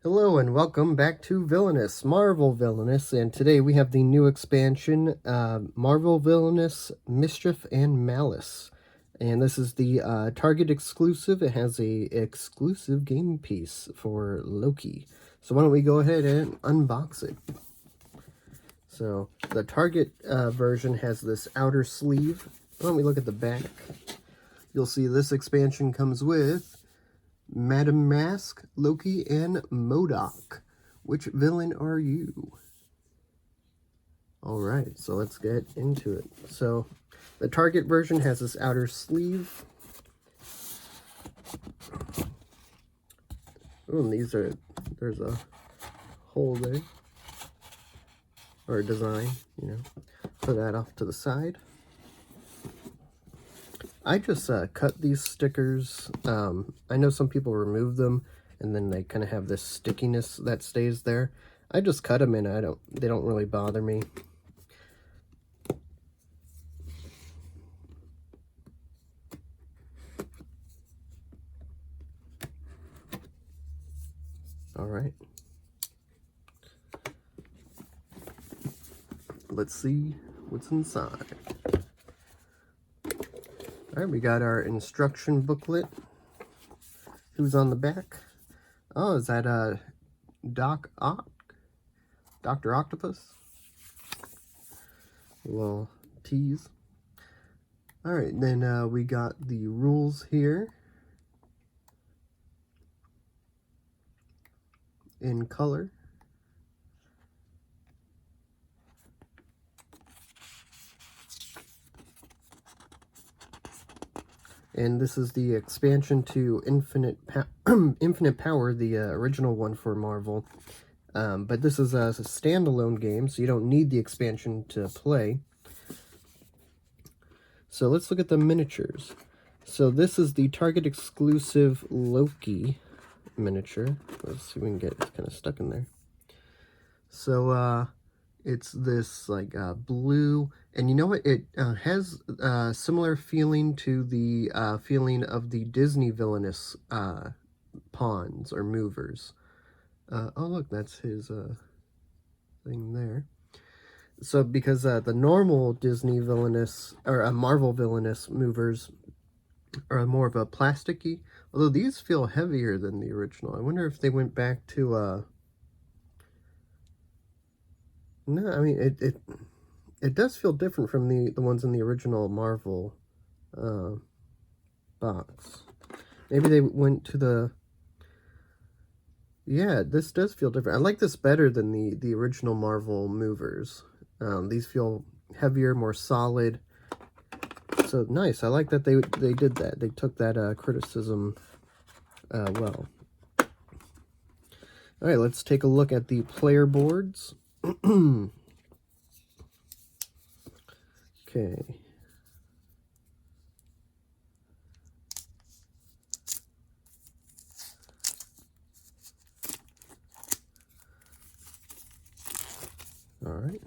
Hello and welcome back to Villainous, Marvel Villainous, and today we have the new expansion, Marvel Villainous, Mischief, and Malice. And this is the Target exclusive. It has a exclusive game piece for Loki. So why don't we go ahead and unbox it. So the Target version has this outer sleeve. Why don't we look at the back? You'll see this expansion comes with Madam Mask, Loki, and Modoc. Which villain are you? Alright, so let's get into it. So, the Target version has this outer sleeve. Oh, and there's a hole there. Or a design, you know. Put that off to the side. I just cut these stickers. I know some people remove them, and then they kind of have this stickiness that stays there. I just cut them, and they don't really bother me. All right. Let's see what's inside. Alright, we got our instruction booklet. Who's on the back? Oh, is that Dr. Octopus? A little tease. Alright, then we got the rules here in color. And this is the expansion to Infinite Power, the original one for Marvel. But this is a standalone game, so you don't need the expansion to play. So let's look at the miniatures. So this is the Target exclusive Loki miniature. Let's see if we can get it kind of stuck in there. So it's this like blue, and you know what? It has a similar feeling to the feeling of the Disney Villainous pawns or movers. Oh look, that's his thing there. So because the normal Disney Villainous or Marvel Villainous movers are more of a plasticky, although these feel heavier than the original. I wonder if they went back to no, I mean, it does feel different from the ones in the original Marvel box. Maybe they went to the... Yeah, this does feel different. I like this better than the original Marvel movers. These feel heavier, more solid. So nice. I like that they did that. They took that criticism well. All right, let's take a look at the player boards. Okay. All right.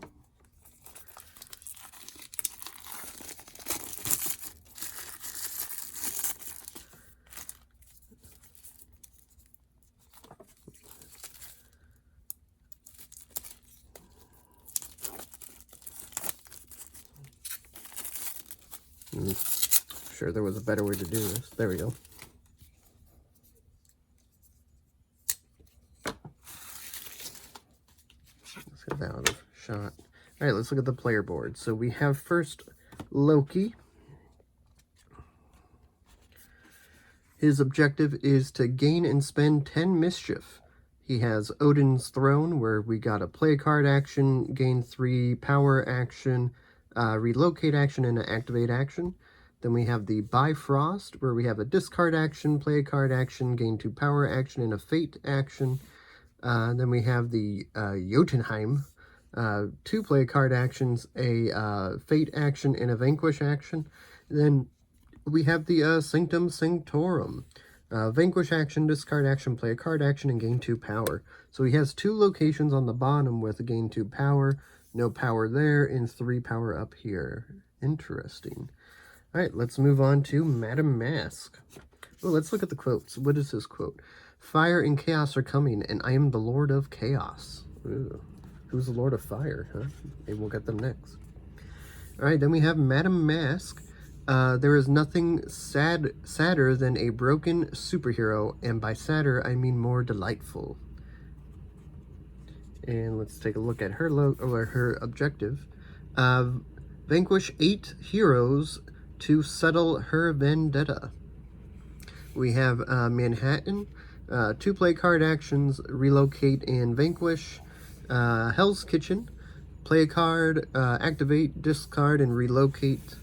I'm sure there was a better way to do this. There we go. Let's get that out of shot. All right, let's look at the player board. So we have first Loki. His objective is to gain and spend 10 Mischief. He has Odin's Throne, where we got a play card action, gain 3 power action, relocate action, and an activate action. Then we have the Bifrost, where we have a discard action, play a card action, gain 2 power action, and a fate action. Then we have the Jotunheim, 2 play card actions, a fate action, and a vanquish action. Then we have the Sanctum Sanctorum. Vanquish action, discard action, play a card action, and gain 2 power. So he has 2 locations on the bottom with a gain 2 power, no power there, and 3 power up here. Interesting. Alright, let's move on to Madam Mask. Oh, let's look at the quotes. What is his quote? Fire and chaos are coming, and I am the Lord of Chaos. Ooh. Who's the Lord of Fire, huh? Maybe we'll get them next. Alright, then we have Madame Mask. There is nothing sadder than a broken superhero, and by sadder, I mean more delightful. And let's take a look at her her objective. Vanquish 8 heroes to settle her vendetta. We have Manhattan, 2 play card actions, relocate and vanquish. Hell's Kitchen, play a card, activate, discard, and relocate.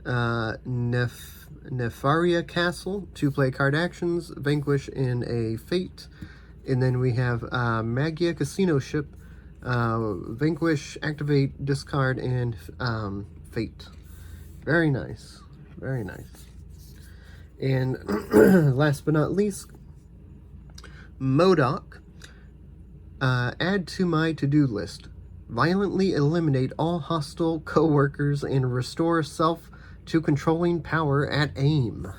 Nefaria Castle, 2 play card actions, vanquish in a fate. And then we have Magia Casino Ship, vanquish, activate, discard, and fate. Very nice. Very nice. And last but not least, Modoc. Add to my to-do list. Violently eliminate all hostile co-workers and restore self to controlling power at aim.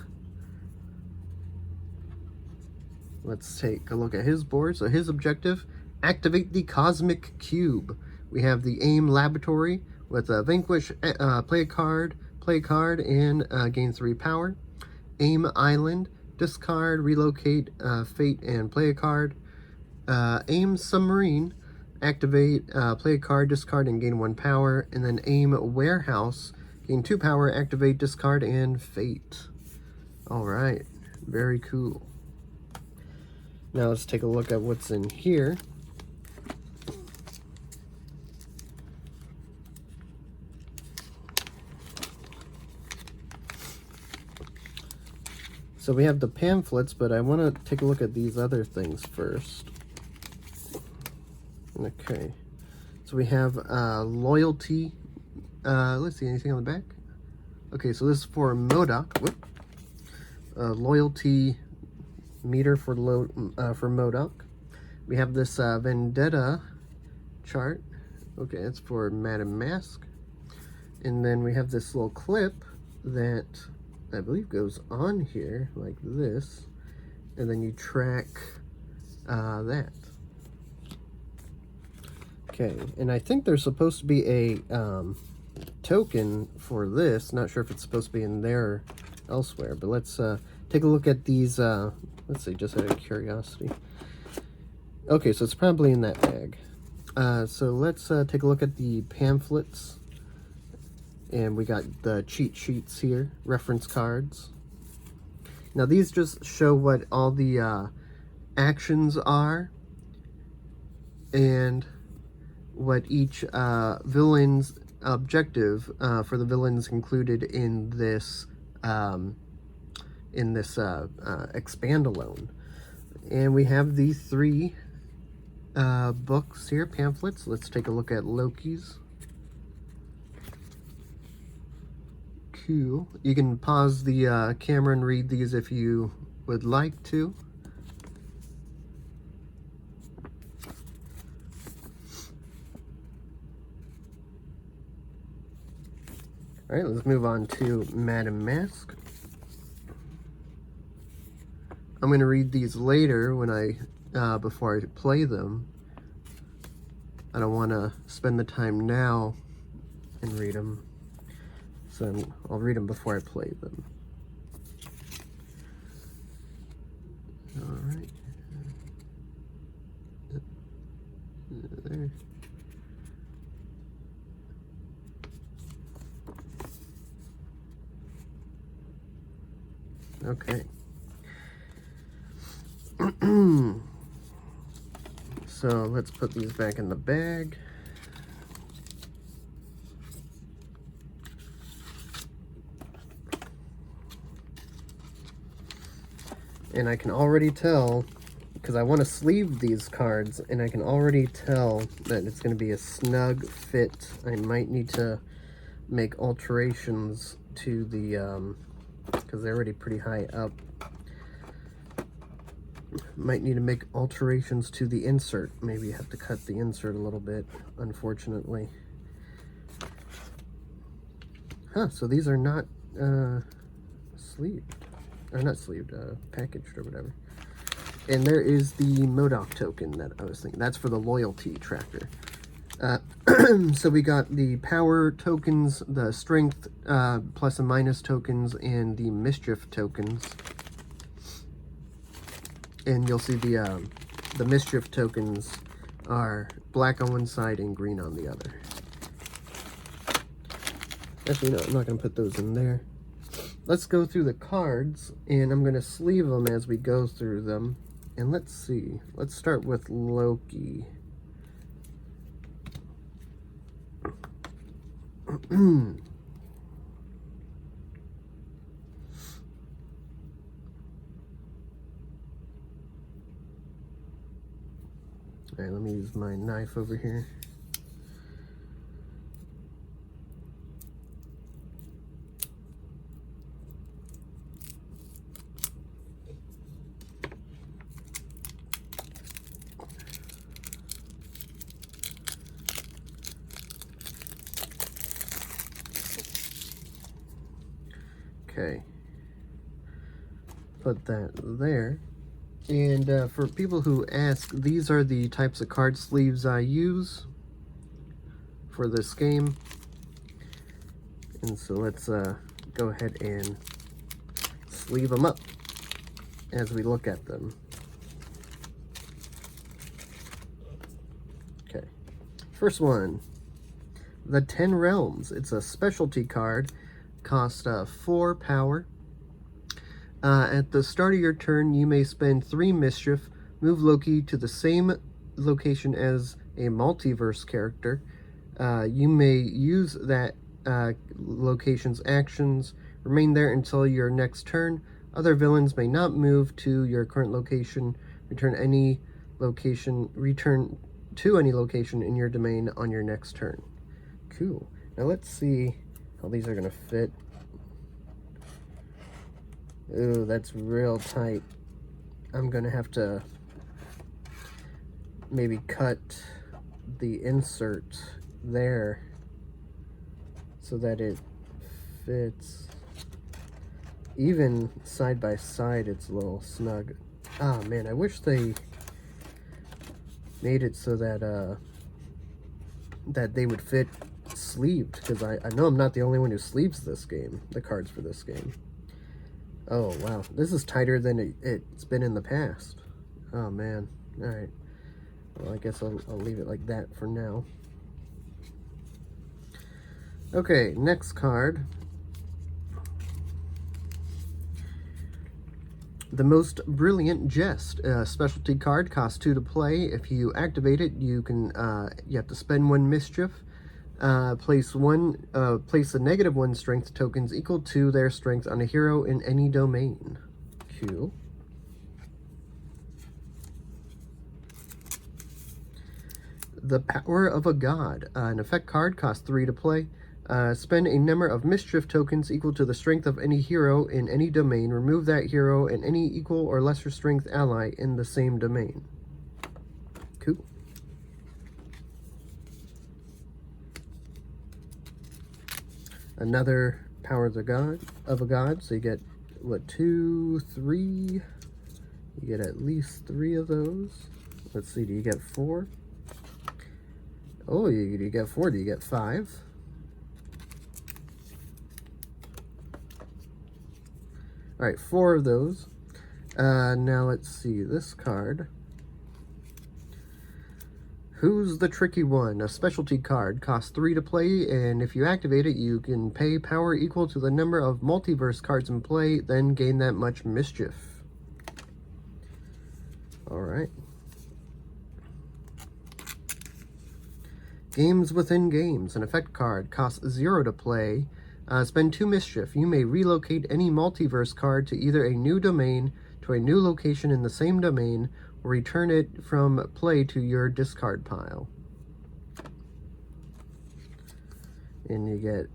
Let's take a look at his board. So his objective, activate the Cosmic Cube. We have the Aim Laboratory with a Vanquish, play a card, and gain 3 power. Aim Island, discard, relocate, fate, and play a card. Aim Submarine, activate, play a card, discard, and gain 1 power. And then Aim Warehouse, gain 2 power, activate, discard, and fate. Alright, very cool. Now let's take a look at what's in here. So we have the pamphlets, but I want to take a look at these other things first. Okay. So we have loyalty. Let's see, anything on the back? Okay, so this is for Modoc. Whoop. Loyalty meter for Modoc. We have this vendetta chart. Okay, it's for Madame Mask. And then we have this little clip that I believe goes on here like this, and then you track that. Okay, and I think there's supposed to be a token for this. Not sure if it's supposed to be in there or elsewhere, but let's take a look at these. Let's see, just out of curiosity. Okay, so it's probably in that bag. So let's take a look at the pamphlets. And we got the cheat sheets here, reference cards. Now these just show what all the actions are and what each villain's objective for the villains included in this expand-alone. And we have these 3 books here, pamphlets. Let's take a look at Loki's. Cool. You can pause the camera and read these if you would like to. Alright, let's move on to Madame Mask. I'm going to read these later when before I play them. I don't want to spend the time now and read them. So I'll read them before I play them. Alright. There. Okay. So let's put these back in the bag. And I can already tell, because I want to sleeve these cards, and I can already tell that it's going to be a snug fit. I might need to make alterations to the, because they're already pretty high up. Might need to make alterations to the insert. Maybe have to cut the insert a little bit, unfortunately. Huh, so these are not sleeved. Or not sleeved, packaged or whatever. And there is the Modoc token that I was thinking. That's for the loyalty tracker. So we got the power tokens, the strength plus and minus tokens, and the mischief tokens. And you'll see the mischief tokens are black on one side and green on the other. Actually, no, I'm not going to put those in there. Let's go through the cards, and I'm going to sleeve them as we go through them. And let's see. Let's start with Loki. Alright, let me use my knife over here. Okay, put that there. And for people who ask, these are the types of card sleeves I use for this game. And so let's go ahead and sleeve them up as we look at them. Okay, first one, the 10 Realms. It's a specialty card. Cost 4 power. At the start of your turn, you may spend 3 Mischief, move Loki to the same location as a multiverse character. You may use that location's actions, remain there until your next turn. Other villains may not move to your current location. Return to any location in your domain on your next turn. Cool. Now let's see how these are going to fit. Ooh, that's real tight. I'm going to have to maybe cut the insert there so that it fits. Even side by side, it's a little snug. Ah, man, I wish they made it so that that they would fit sleeved, because I know I'm not the only one who sleeves this game, the cards for this game. Oh, wow. This is tighter than it's been in the past. Oh, man. Alright. Well, I guess I'll leave it like that for now. Okay, next card. The Most Brilliant Jest. A specialty card, costs 2 to play. If you activate it, you have to spend 1 Mischief. Place the -1 strength tokens equal to their strength on a hero in any domain. Cool. The Power of a God. An effect card, costs 3 to play. Spend a number of Mischief tokens equal to the strength of any hero in any domain. Remove that hero and any equal or lesser strength ally in the same domain. Cool. Another Power of a God. So you get, what, 2, 3? You get at least 3 of those. Let's see, do you get 4? Oh, you get 4. Do you get 5? Alright, 4 of those. Now let's see, this card. Who's the Tricky One? A specialty card, costs 3 to play, and if you activate it, you can pay power equal to the number of multiverse cards in play, then gain that much Mischief. Alright. Games Within Games. An effect card, costs 0 to play. Spend 2 Mischief. You may relocate any multiverse card to either a new domain, to a new location in the same domain, or return it from play to your discard pile. And you get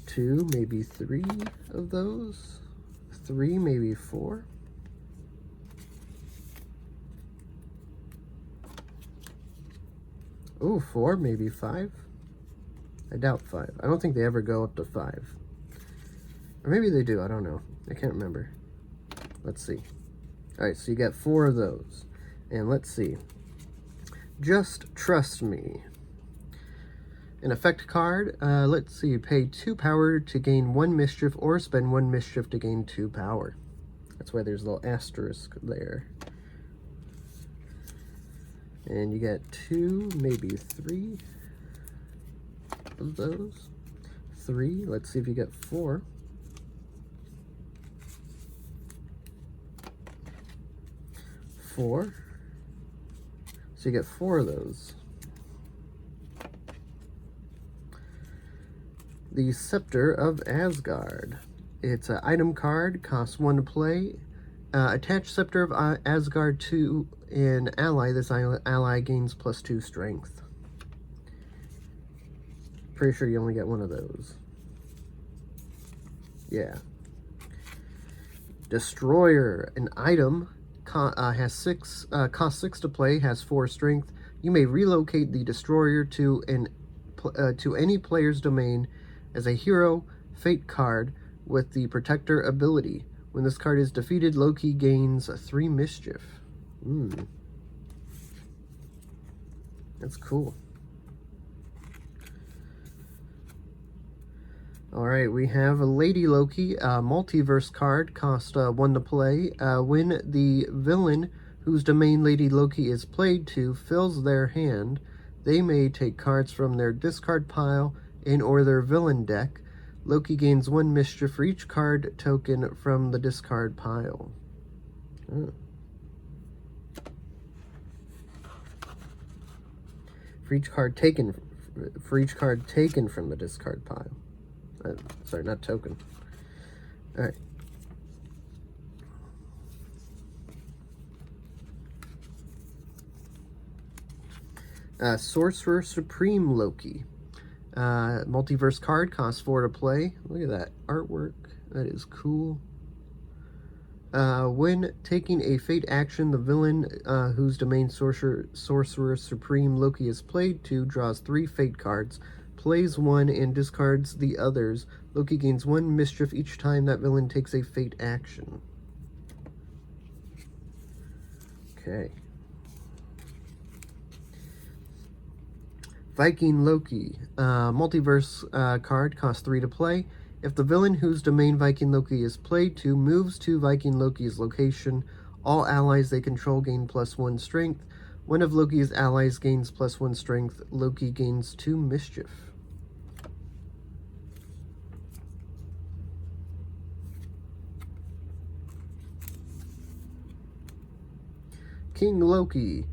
2, maybe 3 of those. 3, maybe 4. Oh, 4, maybe 5. I doubt 5. I don't think they ever go up to 5. Or maybe they do, I don't know. I can't remember. Let's see. Alright, so you get 4 of those. And let's see. Just Trust Me. An effect card. Let's see. Pay 2 power to gain 1 mischief, or spend 1 mischief to gain 2 power. That's why there's a little asterisk there. And you get 2, maybe 3 of those. 3. Let's see if you get 4. 4. So you get 4 of those. The Scepter of Asgard. It's an item card, costs 1 to play. Attach Scepter of Asgard to an ally. This ally gains +2 strength. Pretty sure you only get 1 of those. Yeah. Destroyer, an item, costs 6 to play, has 4 strength. You may relocate the Destroyer to any player's domain as a hero fate card with the Protector ability. When this card is defeated, Loki gains 3 mischief. That's cool. Alright, we have a Lady Loki, multiverse card, cost 1 to play. When the villain whose domain Lady Loki is played to fills their hand, they may take cards from their discard pile and or their villain deck. Loki gains 1 mischief for each card token from the discard pile. For each card taken from the discard pile. Sorry, not token. Alright. Sorcerer Supreme Loki. Multiverse card, costs 4 to play. Look at that artwork. That is cool. When taking a fate action, the villain whose domain Sorcerer Supreme Loki is played to draws 3 fate cards, plays 1, and discards the others. Loki gains 1 mischief each time that villain takes a fate action. Okay. Viking Loki. Multiverse card, costs 3 to play. If the villain whose domain Viking Loki is played to moves to Viking Loki's location, all allies they control gain +1 strength. One of Loki's allies gains +1 strength. Loki gains 2 mischief. King Loki.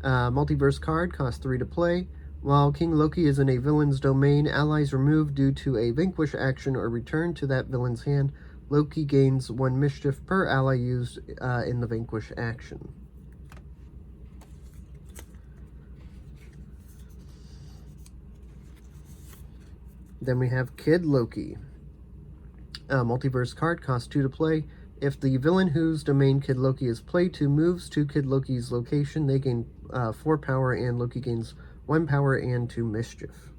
Multiverse card, costs 3 to play. While King Loki is in a villain's domain, allies removed due to a vanquish action or returned to that villain's hand. Loki gains 1 mischief per ally used in the vanquish action. Then we have Kid Loki. Multiverse card, costs 2 to play. If the villain whose domain Kid Loki is played to moves to Kid Loki's location, they gain 4 power, and Loki gains 1 power and 2 mischief.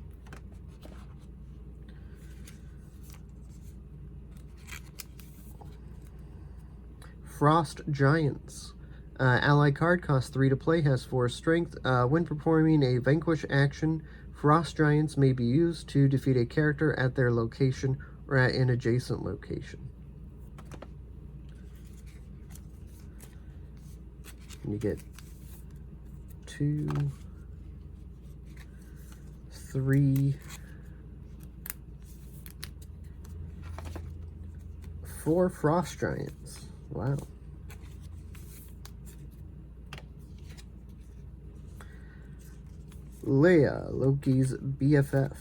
Frost Giants. Ally card, costs 3 to play, has 4 strength. When performing a vanquish action, Frost Giants may be used to defeat a character at their location or at an adjacent location. And you get 2, 3, 4 Frost Giants. Wow. Leia, Loki's BFF.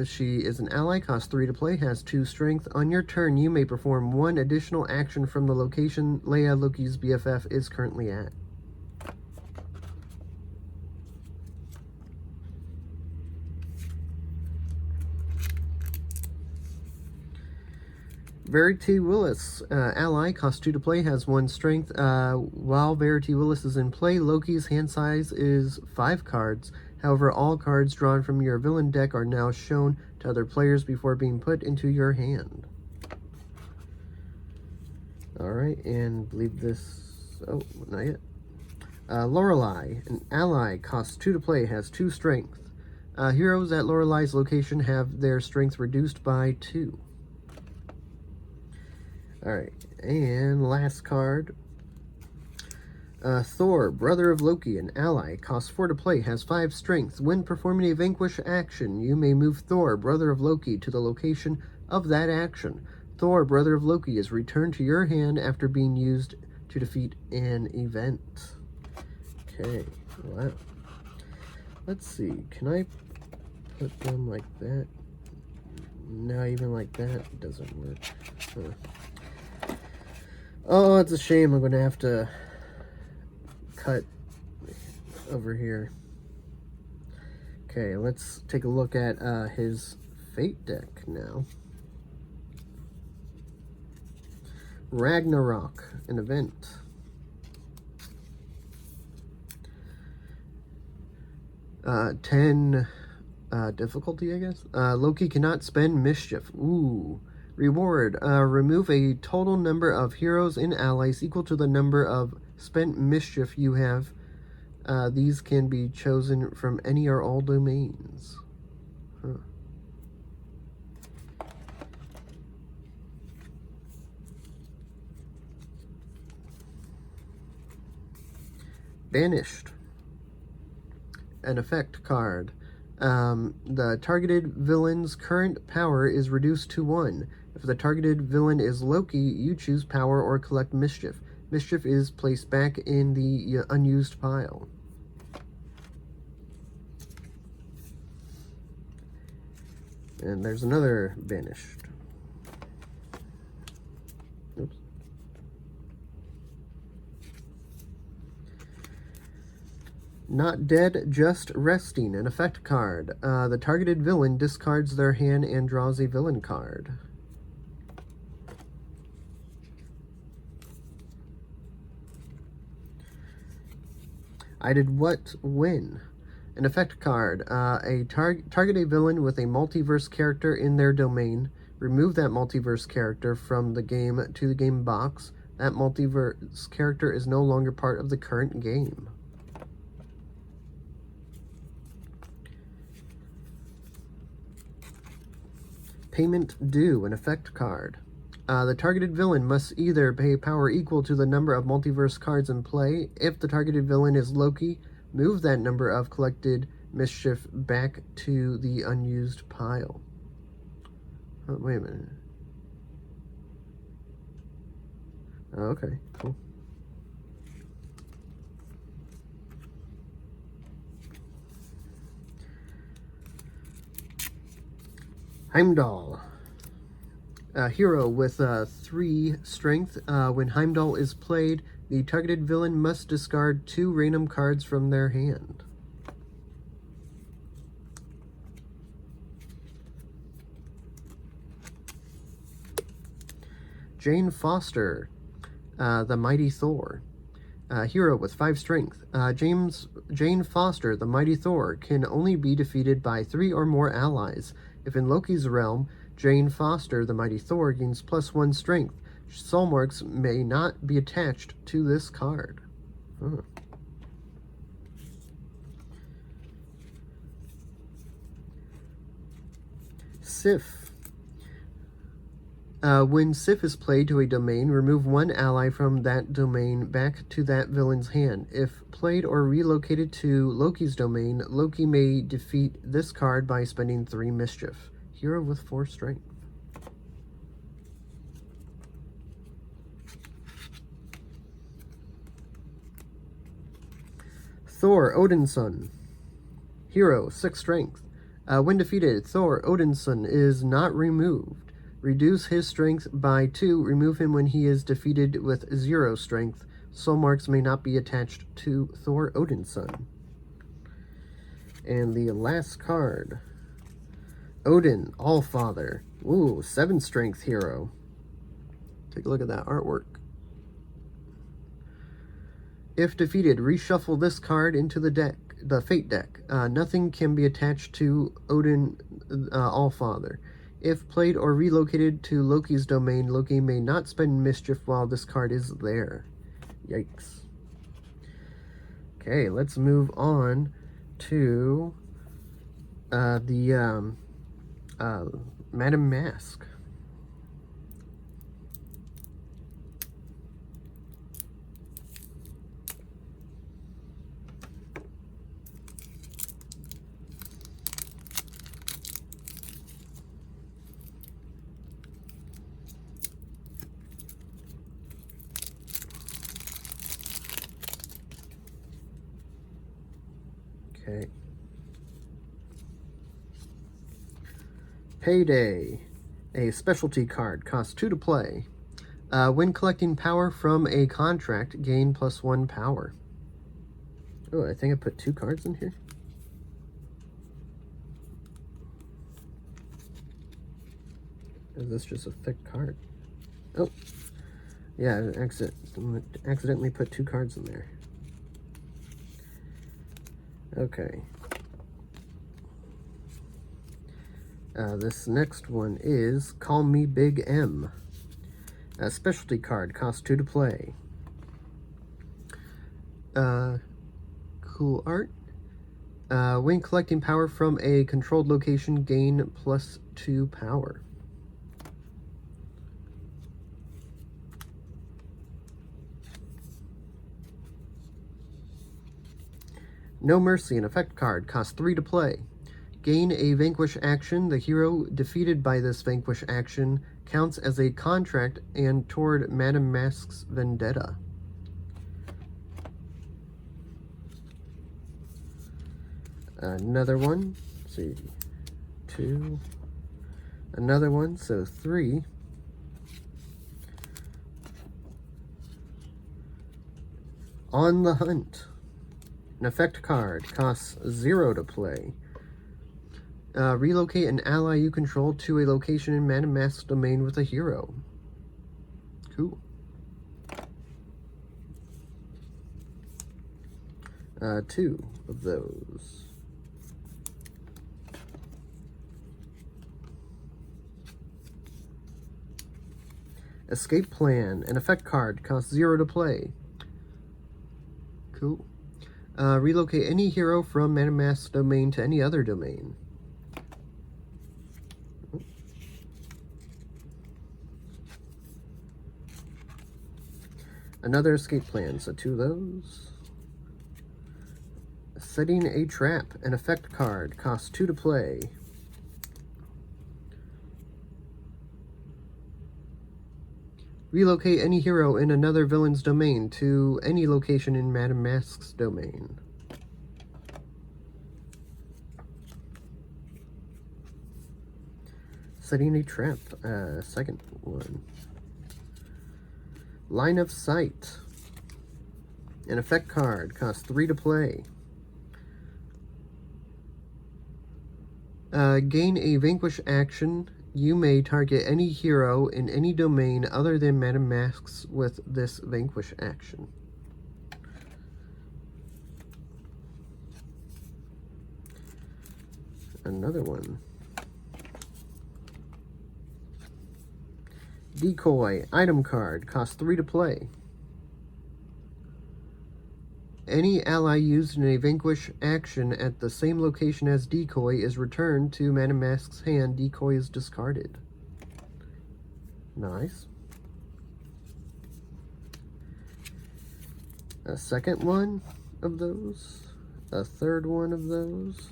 She is an ally, costs 3 to play, has 2 strength. On your turn, you may perform 1 additional action from the location Leia, Loki's BFF, is currently at. Verity Willis, ally, costs 2 to play, has 1 strength. While Verity Willis is in play, Loki's hand size is 5 cards. However, all cards drawn from your villain deck are now shown to other players before being put into your hand. Alright, and believe this... Oh, not yet. Lorelei, an ally, costs 2 to play, has 2 strength. Heroes at Lorelei's location have their strength reduced by 2. Alright, and last card. Thor, brother of Loki, an ally, costs 4 to play, has 5 strength. When performing a vanquish action, you may move Thor, brother of Loki, to the location of that action. Thor, brother of Loki, is returned to your hand after being used to defeat an event. Okay, wow. Let's see, can I put them like that? No, even like that doesn't work. Huh. Oh, it's a shame. I'm going to have to cut over here. Okay, let's take a look at his Fate deck now. Ragnarok, an event. Ten difficulty, I guess. Loki cannot spend Mischief. Ooh. Reward. Remove a total number of heroes and allies equal to the number of spent Mischief you have. These can be chosen from any or all domains. Huh. Banished. An effect card. The targeted villain's current power is reduced to 1. If the targeted villain is Loki, you choose power or collect Mischief. Mischief is placed back in the unused pile. And there's another banished. Oops. Not dead, just resting. An effect card. The targeted villain discards their hand and draws a villain card. I did what? When? An effect card. Target a villain with a multiverse character in their domain. Remove that multiverse character from the game to the game box. That multiverse character is no longer part of the current game. Payment due, an effect card. The targeted villain must either pay power equal to the number of multiverse cards in play. If the targeted villain is Loki, move that number of collected Mischief back to the unused pile. Oh, wait a minute. Oh, okay, cool. Heimdall. A hero with 3 strength. When Heimdall is played, the targeted villain must discard 2 random cards from their hand. Jane Foster, the Mighty Thor. Hero with 5 strength. Jane Foster, the Mighty Thor, can only be defeated by 3 or more allies. If in Loki's realm, Jane Foster, the Mighty Thor, gains +1 strength. Soul marks may not be attached to this card. Huh. Sif. When Sif is played to a domain, remove 1 ally from that domain back to that villain's hand. If played or relocated to Loki's domain, Loki may defeat this card by spending 3 Mischief. Hero with 4 strength. Thor, Odin's son. Hero, 6 strength. When defeated, Thor, Odin's son, is not removed. Reduce his strength by 2. Remove him when he is defeated with 0 strength. Soul marks may not be attached to Thor, Odin's son. And the last card. Odin, Allfather. Ooh, 7 strength hero. Take a look at that artwork. If defeated, reshuffle this card into the deck, the Fate deck. Nothing can be attached to Odin, Allfather. If played or relocated to Loki's domain, Loki may not spend Mischief while this card is there. Yikes. Okay, let's move on to the Madame Mask. Okay. Payday. A specialty card. Costs 2 to play. When collecting power from a contract, gain +1 power. Oh, I think I put 2 cards in here. Is this just a thick card? Oh. Yeah, I accidentally put 2 cards in there. Okay. This next one is Call Me Big M. A specialty card, costs 2 to play. Cool art. When collecting power from a controlled location, gain +2 power. No Mercy, an effect card, costs 3 to play. Gain a Vanquish action. The hero defeated by this Vanquish action counts as a contract and toward Madame Mask's vendetta. Another one. Let's see. 2. Another one, so 3. On the Hunt. An effect card, costs 0 to play. Relocate an ally you control to a location in Madame Mask's domain with a hero. Cool. 2 of those. Escape Plan, an effect card, costs 0 to play. Cool. Relocate any hero from Madame Mask's domain to any other domain. Another escape plan, so 2 of those. Setting a Trap, an effect card, costs 2 to play. Relocate any hero in another villain's domain to any location in Madame Mask's domain. Setting a Trap, second one. Line of Sight. An effect card, costs 3 to play. Gain a Vanquish action. You may target any hero in any domain other than Madame Mask's with this Vanquish action. Another one. Decoy, item card, costs 3 to play. Any ally used in a Vanquish action at the same location as Decoy is returned to Madame Mask's hand. Decoy is discarded. Nice. A second one of those. A third one of those.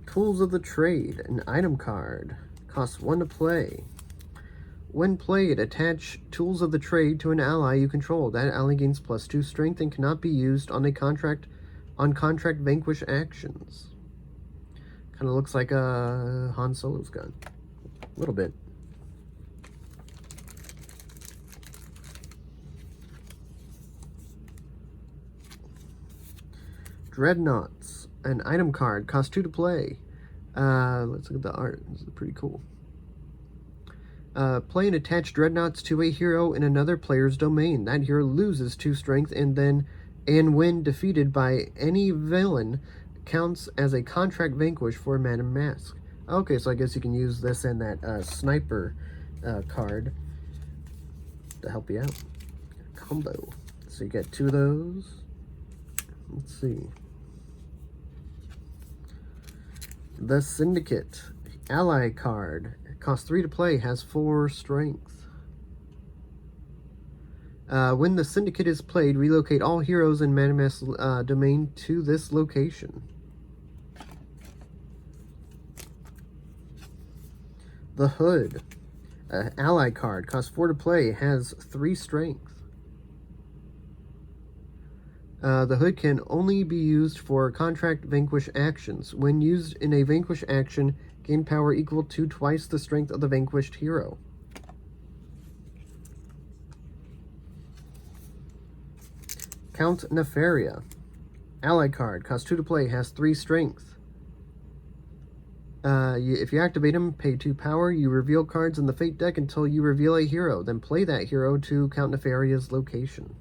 Tools of the Trade, an item card, costs 1 to play. When played, attach Tools of the Trade to an ally you control. That ally gains +2 strength and cannot be used on contract Vanquish actions. Kind of looks like a Han Solo's gun. A little bit. Dreadnoughts, an item card, costs 2 to play. Let's look at the art. This is pretty cool. Play and attach Dreadnoughts to a hero in another player's domain. That hero loses 2 strength and when defeated by any villain, Counts as a contract vanquish for Madame Mask. Okay, so I guess you can use this and that sniper card to help you out. Combo. So you get 2 of those. Let's see. The Syndicate. Ally card. Costs 3 to play. Has 4 strength. When the Syndicate is played, relocate all heroes in Madame Mask's domain to this location. The Hood. Ally card. Costs 4 to play. Has 3 strength. The Hood can only be used for contract vanquish actions. When used in a vanquish action, gain power equal to twice the strength of the vanquished hero. Count Nefaria. Ally card. Costs 2 to play. Has 3 strength. If you activate him, pay 2 power. You reveal cards in the Fate deck until you reveal a hero. Then play that hero to Count Nefaria's location.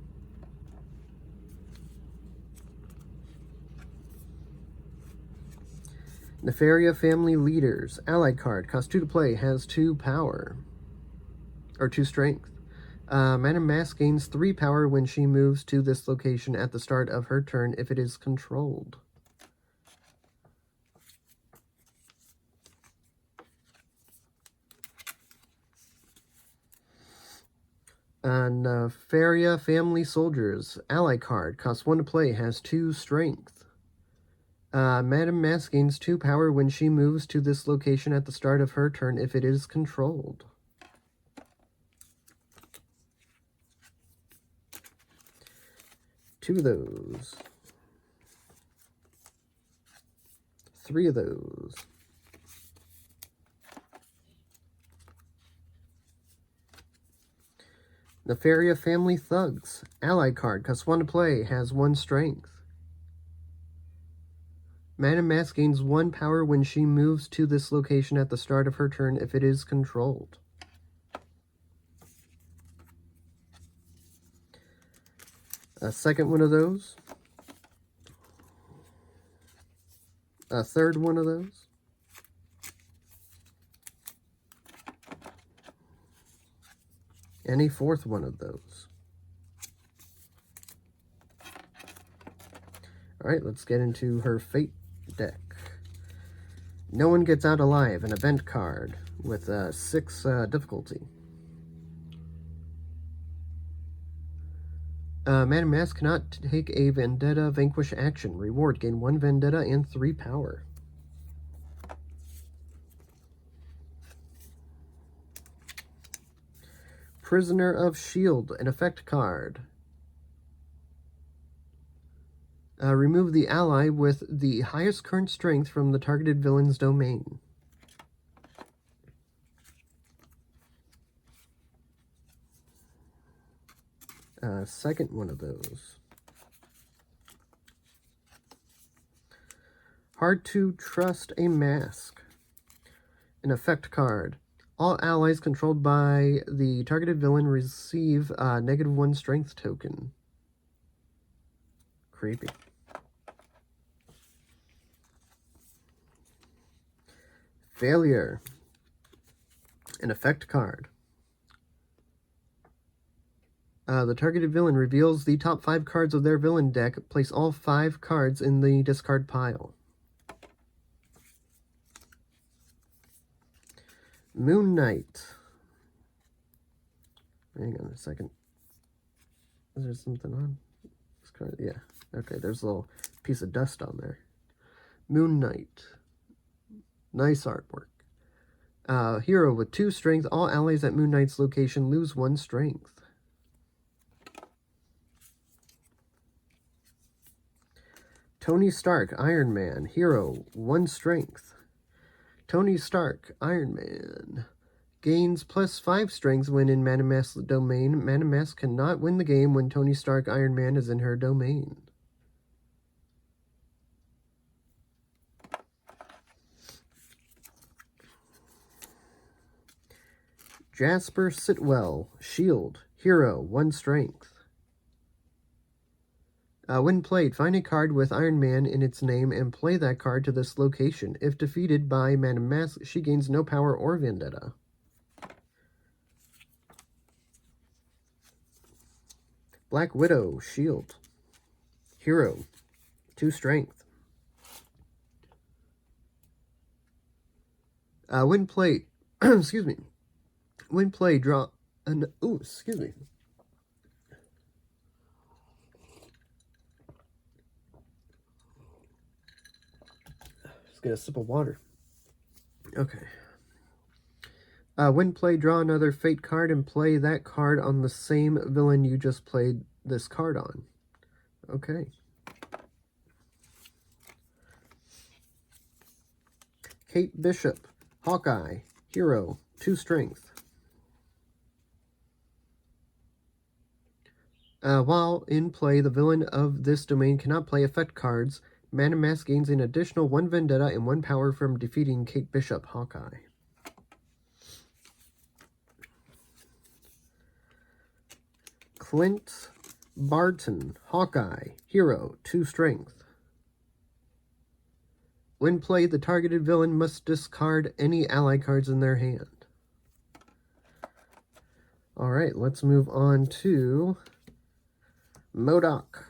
Nefaria Family Leaders. Ally card. Costs 2 to play. Has 2 power. Or 2 strength. Madame Mask gains 3 power when she moves to this location at the start of her turn if it is controlled. Nefaria Family Soldiers. Ally card. Costs 1 to play. Has 2 strength. Madame Mask gains 2 power when she moves to this location at the start of her turn if it is controlled. Two of those. 3 of those. Nefaria Family Thugs. Ally card. Costs 1 to play. Has 1 strength. Madame Mask gains 1 power when she moves to this location at the start of her turn if it is controlled. A second one of those. A third one of those. And a fourth one of those. Alright, let's get into her Fate deck. No one gets out alive, an event card with 6 difficulty. Madame Mask cannot take a Vendetta Vanquish action. Reward, gain 1 Vendetta and 3 power. Prisoner of Shield, an effect card. Remove the ally with the highest current strength from the targeted villain's domain. Second one of those. Hard to Trust a Mask. An effect card. All allies controlled by the targeted villain receive a -1 strength token. Creepy. Failure. An effect card. The targeted villain reveals the top 5 cards of their villain deck. Place all 5 cards in the discard pile. Moon Knight. Hang on a second. Is there something on this card? Yeah. Okay, there's a little piece of dust on there. Moon Knight. Nice artwork. Hero with 2 strength. All allies at Moon Knight's location lose 1 strength. Tony Stark, Iron Man. Hero, 1 strength. Tony Stark, Iron Man. Gains +5 strength when in Madame Mask's domain. Madame Mask cannot win the game when Tony Stark, Iron Man is in her domain. Jasper Sitwell, Shield. Hero, 1 strength. When played, find a card with Iron Man in its name and play that card to this location. If defeated by Madame Mask, she gains no power or vendetta. Black Widow, Shield. Hero, 2 strength. When played, excuse me. When played, draw an, excuse me. Just get a sip of water. Okay. When played, draw another Fate card and play that card on the same villain you just played this card on. Okay. Kate Bishop, Hawkeye, Hero, 2 strength. While in play, the villain of this domain cannot play effect cards. Madame Mask gains an additional 1 vendetta and 1 power from defeating Kate Bishop, Hawkeye. Clint Barton, Hawkeye, Hero, 2 strength. When played, the targeted villain must discard any ally cards in their hand. Alright, let's move on to Modoc.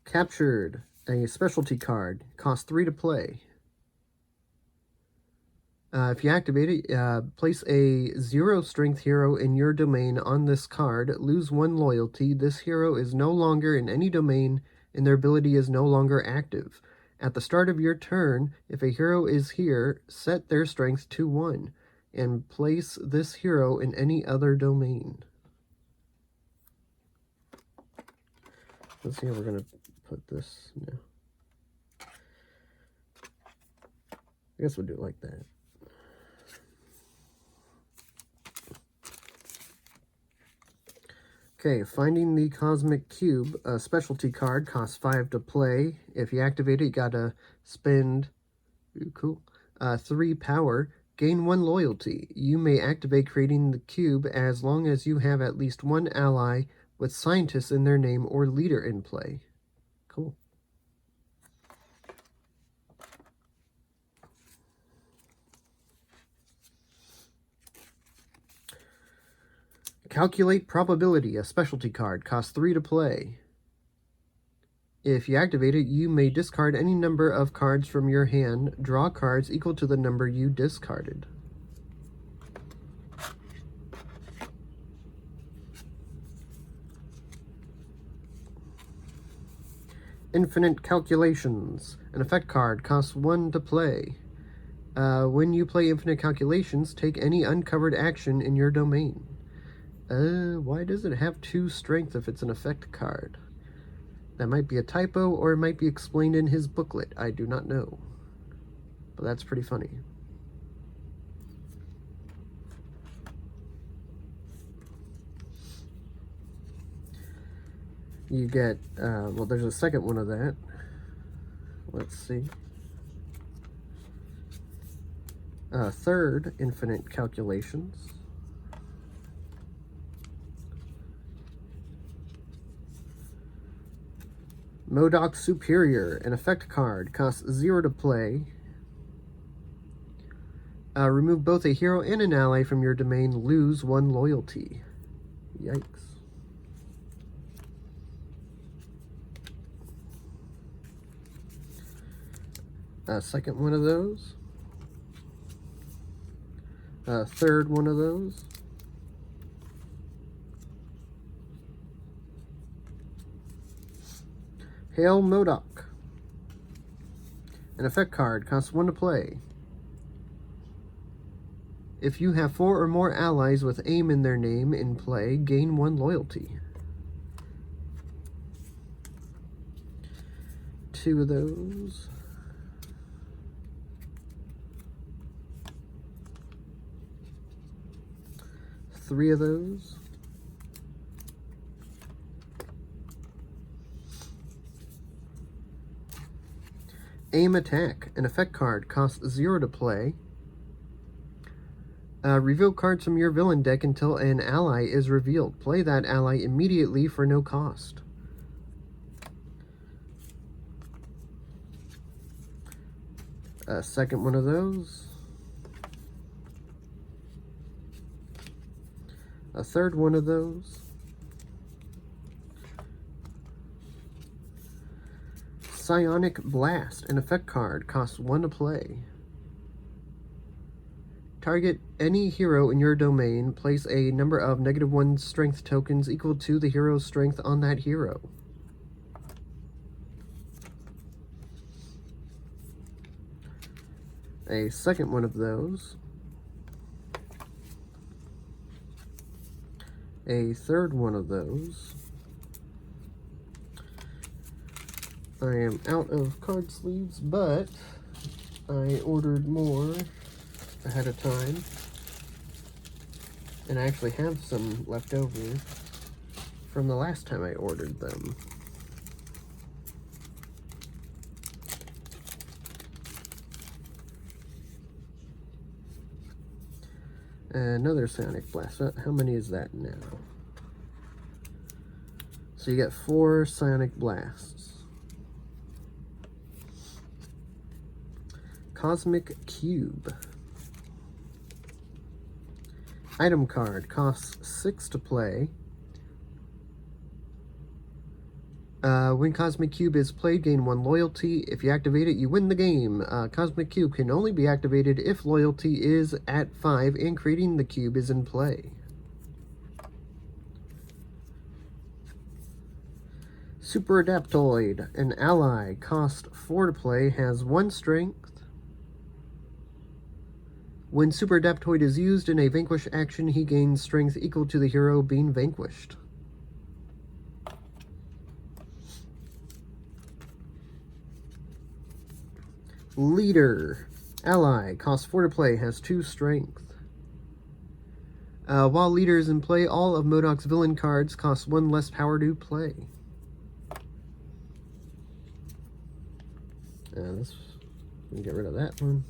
Captured, a specialty card, costs 3 to play. If you activate it, place a 0 strength hero in your domain on this card, lose 1 loyalty. This hero is no longer in any domain and their ability is no longer active. At the start of your turn, if a hero is here, set their strength to 1 and place this hero in any other domain. Let's see how we're going to put this now. I guess we'll do it like that. Okay, finding the Cosmic Cube, a specialty card, costs 5 to play. If you activate it, you gotta spend 3 power, gain 1 loyalty. You may activate creating the cube as long as you have at least 1 ally with scientists in their name or leader in play. Cool. Calculate Probability, a specialty card, costs 3 to play. If you activate it, you may discard any number of cards from your hand, draw cards equal to the number you discarded. Infinite Calculations, an effect card, costs 1 to play. When you play Infinite Calculations, take any uncovered action in your domain. Why does it have 2 strength if it's an effect card? That might be a typo, or it might be explained in his booklet. I do not know. But that's pretty funny. You get, well, there's a second one of that. Let's see. Third, Infinite Calculations. Modoc Superior, an effect card, costs 0 to play. Remove both a hero and an ally from your domain, lose 1 loyalty. Yikes. Second one of those. Third one of those. Hail Modoc. An effect card, costs 1 to play. If you have 4 or more allies with aim in their name in play, gain 1 loyalty. 2 of those. 3 of those. Aim Attack, an effect card, costs 0 to play. Reveal cards from your villain deck until an ally is revealed. Play that ally immediately for no cost. A second one of those. A third one of those. Psionic Blast, an effect card, costs 1 to play. Target any hero in your domain, place a number of -1 strength tokens equal to the hero's strength on that hero. A second one of those. A third one of those. I am out of card sleeves, but I ordered more ahead of time, and I actually have some left over from the last time I ordered them. Another Psionic Blast. How many is that now? So you get 4 Psionic Blasts. Cosmic Cube. Item card, costs 6 to play. When Cosmic Cube is played, gain 1 loyalty. If you activate it, you win the game. Cosmic Cube can only be activated if loyalty is at 5 and creating the cube is in play. Super Adaptoid, an ally, cost 4 to play, has 1 strength. When Super Adaptoid is used in a vanquish action, he gains strength equal to the hero being vanquished. Leader, ally, costs 4 to play, has 2 strength. While Leader is in play, all of Modoc's villain cards cost 1 less power to play. Let's get rid of that one.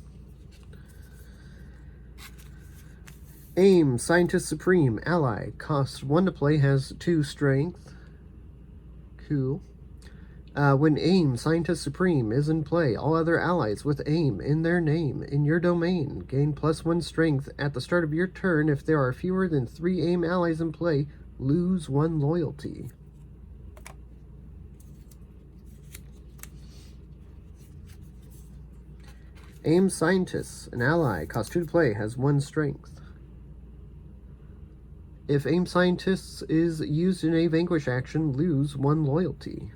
Aim, Scientist Supreme, ally, costs 1 to play, has 2 strength. Cool. When Aim, Scientist Supreme, is in play, all other allies with Aim in their name in your domain gain +1 strength at the start of your turn. If there are fewer than 3 Aim allies in play, lose 1 loyalty. Aim Scientist, an ally, costs 2 to play, has 1 strength. If Aim Scientists is used in a vanquish action, lose 1 loyalty.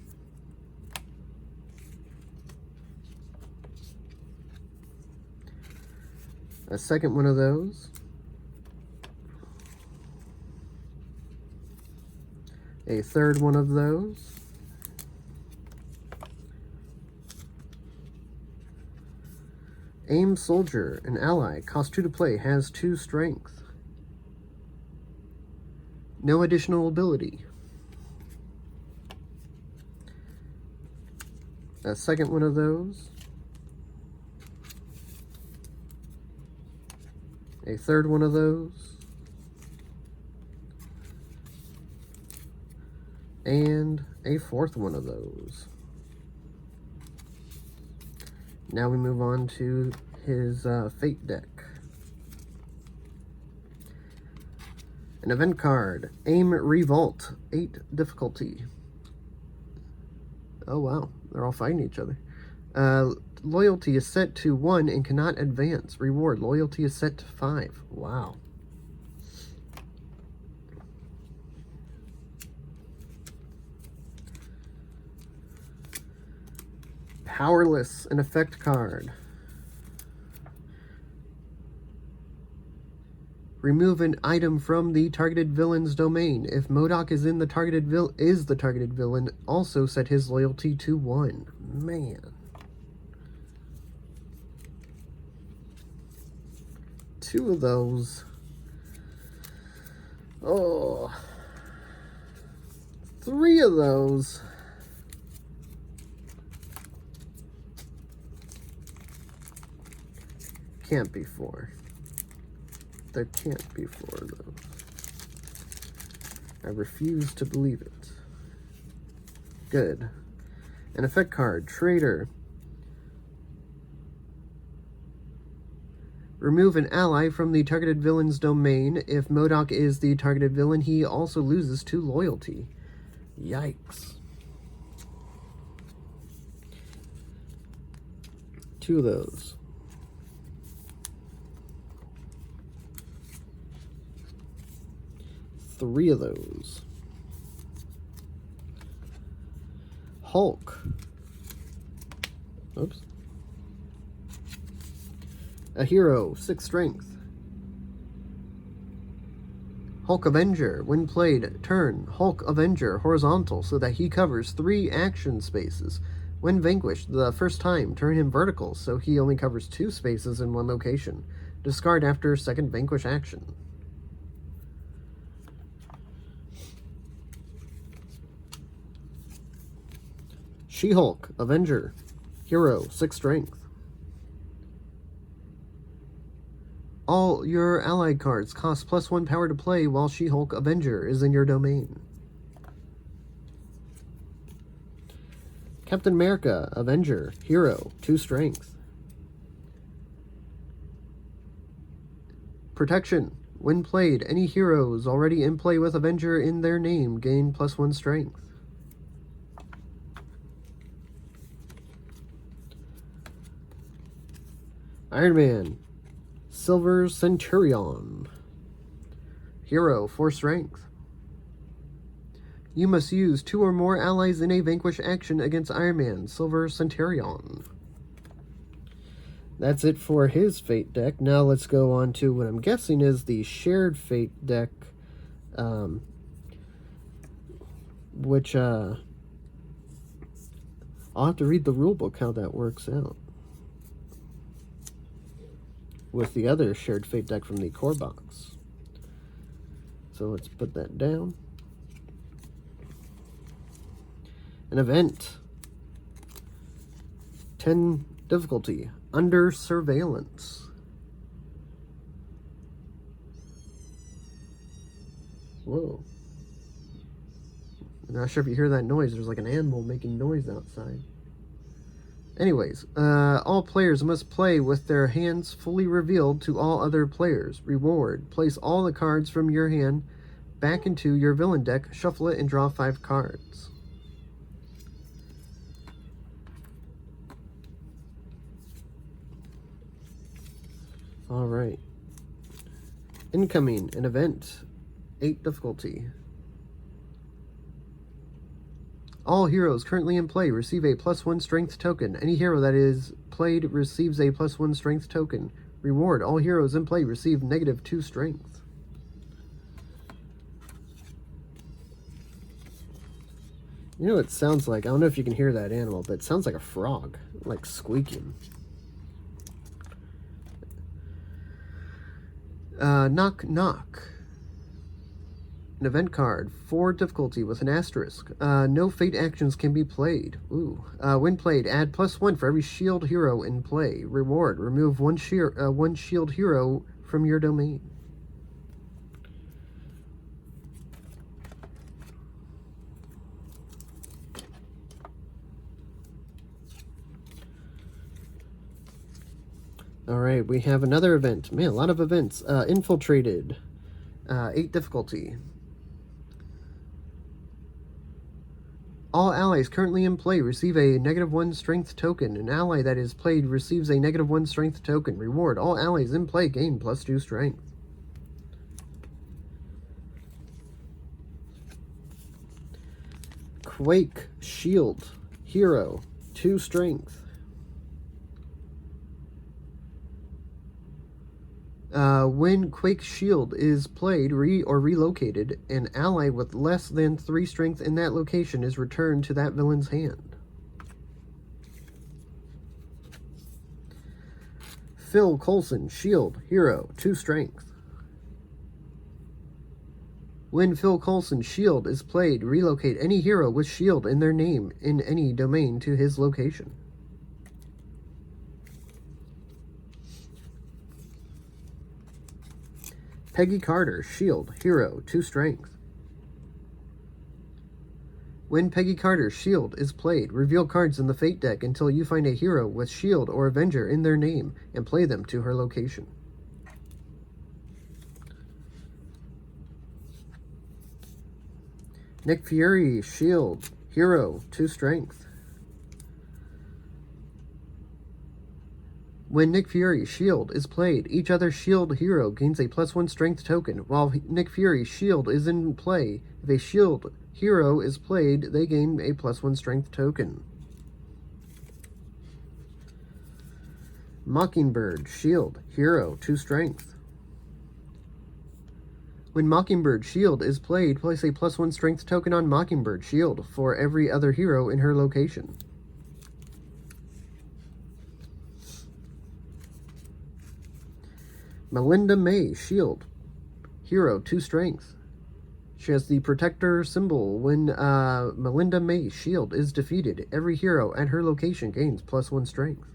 A second one of those. A third one of those. Aim Soldier, an ally, costs 2 to play, has 2 strength. No additional ability. A second one of those. A third one of those. And a fourth one of those. Now we move on to his Fate deck. An event card, Aim Revolt, 8 difficulty. Oh wow, they're all fighting each other. Loyalty is set to 1 and cannot advance. Reward, loyalty is set to 5. Wow. Powerless, an effect card. Remove an item from the targeted villain's domain. If Modoc is in the targeted villain, also set his loyalty to 1. Man. 2 of those. Oh. 3 of those. Can't be 4. There can't be 4 of those. I refuse to believe it. Good. An effect card, Traitor. Remove an ally from the targeted villain's domain. If Modoc is the targeted villain, he also loses 2 loyalty. Yikes. 2 of those. 3 of those. Hulk. Oops. A hero, 6 strength. Hulk Avenger. When played, turn Hulk Avenger horizontal so that he covers 3 action spaces. When vanquished the first time, turn him vertical so he only covers 2 spaces in one location. Discard after second vanquish action. She-Hulk Avenger. Hero, 6 strength. All your allied cards cost +1 power to play while She-Hulk Avenger is in your domain. Captain America Avenger. Hero, 2 strength. Protection. When played, any heroes already in play with Avenger in their name gain +1 strength. Iron Man. Silver Centurion. Hero, 4 strength. You must use 2 or more allies in a vanquish action against Iron Man, Silver Centurion. That's it for his Fate deck. Now let's go on to what I'm guessing is the shared Fate deck, which I'll have to read the rulebook how that works out with the other shared Fate deck from the core box. So let's put that down. An event. 10 difficulty. Under surveillance. Whoa. I'm not sure if you hear that noise. There's like an animal making noise outside. Anyways, all players must play with their hands fully revealed to all other players. Reward. Place all the cards from your hand back into your villain deck, shuffle it, and draw 5 cards. Alright. Incoming, an event. 8 difficulty. All heroes currently in play receive a +1 strength token. Any hero that is played receives a +1 strength token. Reward. All heroes in play receive -2 strength. You know what it sounds like? I don't know if you can hear that animal, but it sounds like a frog, like squeaking. Knock Knock. An event card, 4 difficulty with an asterisk. No fate actions can be played. Ooh. When played, add +1 for every shield hero in play. Reward, remove one shield hero from your domain. Alright, we have another event. Man, a lot of events. Infiltrated. 8 difficulty. All allies currently in play receive a -1 strength token. An ally that is played receives a -1 strength token. Reward. All allies in play gain +2 strength. Quake Shield. Hero. 2 strength. When Quake Shield is played or relocated, an ally with less than 3 strength in that location is returned to that villain's hand. Phil Coulson, Shield, Hero, 2 strength. When Phil Coulson's shield is played, relocate any hero with shield in their name in any domain to his location. Peggy Carter, shield, hero, 2 strength. When Peggy Carter's shield is played, reveal cards in the Fate deck until you find a hero with shield or Avenger in their name and play them to her location. Nick Fury, shield, hero, 2 strength. When Nick Fury's shield is played, each other shield hero gains a +1 strength token. While Nick Fury's shield is in play, if a shield hero is played, they gain a +1 strength token. Mockingbird, shield, hero, 2 strength. When Mockingbird shield is played, place a +1 strength token on Mockingbird shield for every other hero in her location. Melinda May, shield, hero, 2 strength. She has the protector symbol. When Melinda May shield is defeated, every hero at her location gains +1 strength.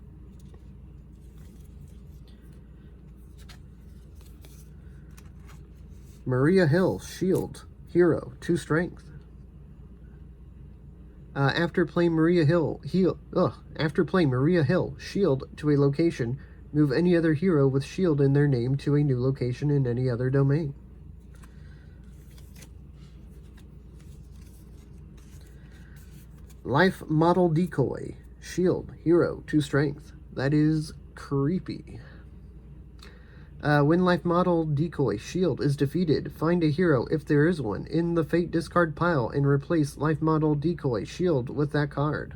Maria Hill, shield, hero, 2 strength. After playing Maria Hill, shield to a location, move any other hero with shield in their name to a new location in any other domain. Life Model Decoy, shield, hero, 2 strength. That is creepy. When Life Model Decoy shield is defeated, find a hero, if there is one, in the Fate discard pile and replace Life Model Decoy shield with that card.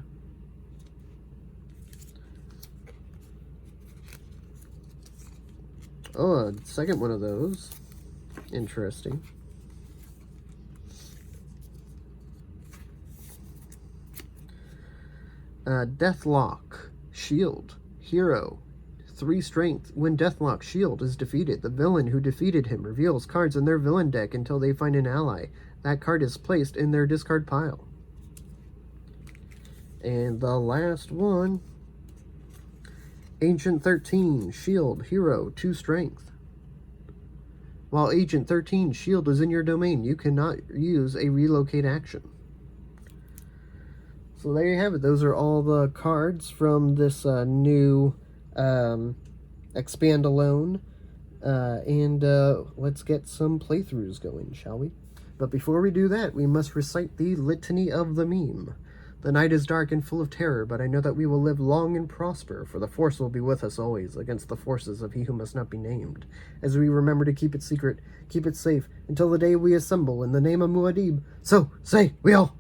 Oh, a second one of those. Interesting. Deathlock, shield, hero, 3 strength. When Deathlock shield is defeated, the villain who defeated him reveals cards in their villain deck until they find an ally. That card is placed in their discard pile. And the last one, Agent 13, shield, hero, 2 strength. While Agent 13 shield is in your domain, you cannot use a relocate action. So there you have it. Those are all the cards from this new Expand Alone. And let's get some playthroughs going, shall we? But before we do that, we must recite the Litany of the Meme. The night is dark and full of terror, but I know that we will live long and prosper, for the Force will be with us always, against the forces of he who must not be named. As we remember to keep it secret, keep it safe, until the day we assemble in the name of Muad'Dib. So say we all.